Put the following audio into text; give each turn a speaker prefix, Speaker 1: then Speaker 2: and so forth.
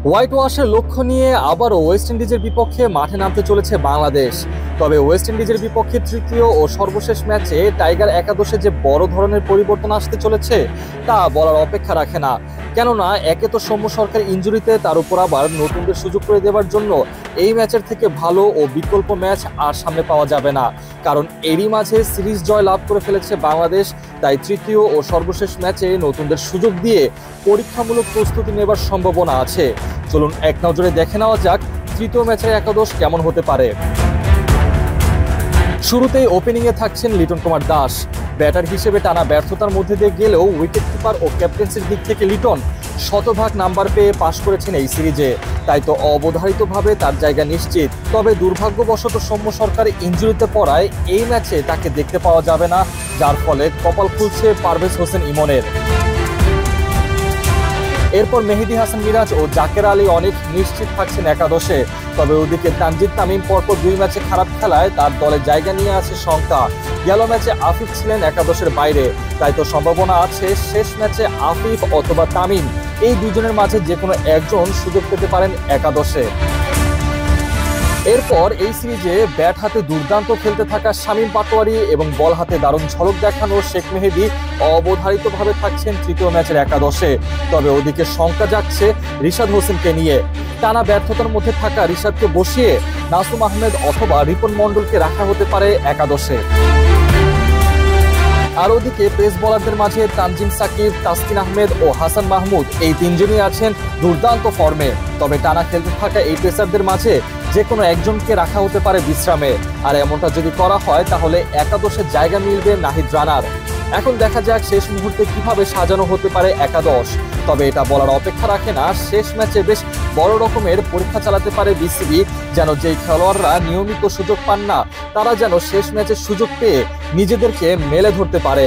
Speaker 1: White ওয়াশের লক্ষ্য নিয়ে আবারও ওয়েস্ট ইন্ডিজের বিপক্ষে মাঠে নামতে চলেছে বাংলাদেশ। তবে ওয়েস্ট ইন্ডিজের বিপক্ষে তৃতীয় ও সর্বশেষ ম্যাচে টাইগার একাদশে যে বড় ধরনের পরিবর্তন আসতে চলেছে তা বলার অপেক্ষা রাখে না। কেননা একে তো সৌম্য সরকার ইনজুরিতে, তার উপর আবার নতুনদের সুযোগ করে দেওয়ার জন্য এই ম্যাচের থেকে ভালো ও বিকল্প ম্যাচ আর সামনে পাওয়া যাবে না। কারণ এরই মাঝে সিরিজ জয় লাভ করে ফেলেছে বাংলাদেশ। তাই তৃতীয় ও সর্বশেষ ম্যাচে নতুনদের সুযোগ দিয়ে পরীক্ষামূলক প্রস্তুতি নেবার সম্ভাবনা আছে। চলুন এক নজরে দেখে নেওয়া যাক তৃতীয় ম্যাচের একাদশ কেমন হতে পারে। শুরুতেই ওপেনিংয়ে থাকছেন লিটন কুমার দাস। ব্যাটার হিসেবে টানা ব্যর্থতার মধ্যে দিয়ে গেলেও উইকেট কিপার ও ক্যাপ্টেন্সির দিক থেকে লিটন শতভাগ নাম্বার পেয়ে পাশ করেছেন এই সিরিজে। তাই তো অবধারিতভাবে তার জায়গা নিশ্চিত। তবে দুর্ভাগ্যবশত সৌম্য সরকার ইনজুরিতে পড়ায় এই ম্যাচে তাকে দেখতে পাওয়া যাবে না, যার ফলে কপাল খুলছে পারভেজ হোসেন ইমনের। এরপর মেহেদী হাসান মিরাজ ও জাকের আলী অনেক নিশ্চিত থাকছেন একাদশে। তবে ওদিকে তানজিদ তামিম পরপর 2 ম্যাচে খারাপ খেলায় তার দলে জায়গা নিয়ে আছে শঙ্কা। গেল ম্যাচে আফিফ ছিলেন একাদশের বাইরে, তাই তো সম্ভাবনা আছে শেষ ম্যাচে আফিফ অথবা তামিম এই দুজনের মাঝে যে কোনো একজন সুযোগ পেতে পারেন একাদশে। এরপর এই সিরিজে ব্যাট হাতে দুর্দান্ত খেলতে থাকা শামীম পাটোয়ারি এবং বল হাতে দারুণ ঝলক দেখানো শেখ মেহেদী অবধারিতভাবে থাকছেন তৃতীয় ম্যাচের একাদশে। তবে ওদিকে শঙ্কা যাচ্ছে রিশাদ হোসেনকে নিয়ে। টানা ব্যর্থতার মধ্যে থাকা রিশাদকে বসিয়ে নাসুম আহমেদ অথবা রিপন মন্ডলকে রাখা হতে পারে একাদশে। আর ওদিকে পেস বোলারদের মাঝে তানজিম সাকিব, তাসকিন আহমেদ ও হাসান মাহমুদ এই তিনজনই আছেন দুর্দান্ত ফর্মে। তবে টানা খেলতে থাকা এই পেসারদের মাঝে যে কোনো একজনকে রাখা হতে পারে বিশ্রামে। আর এমনটা যদি করা হয় তাহলে একাদশে জায়গা মিলবে নাহিদ রানার। এখন দেখা যাক শেষ মুহূর্তে কিভাবে সাজানো হতে পারে একাদশ। তবে এটা বলার অপেক্ষা রাখে না, শেষ ম্যাচে বেশ বড় রকমের পরীক্ষা চালাতে পারে বিসিবি, যেন যেই খেলোয়াড়রা নিয়মিত সুযোগ পান না তারা যেন শেষ ম্যাচে সুযোগ পেয়ে নিজেদেরকে মেলে ধরতে পারে।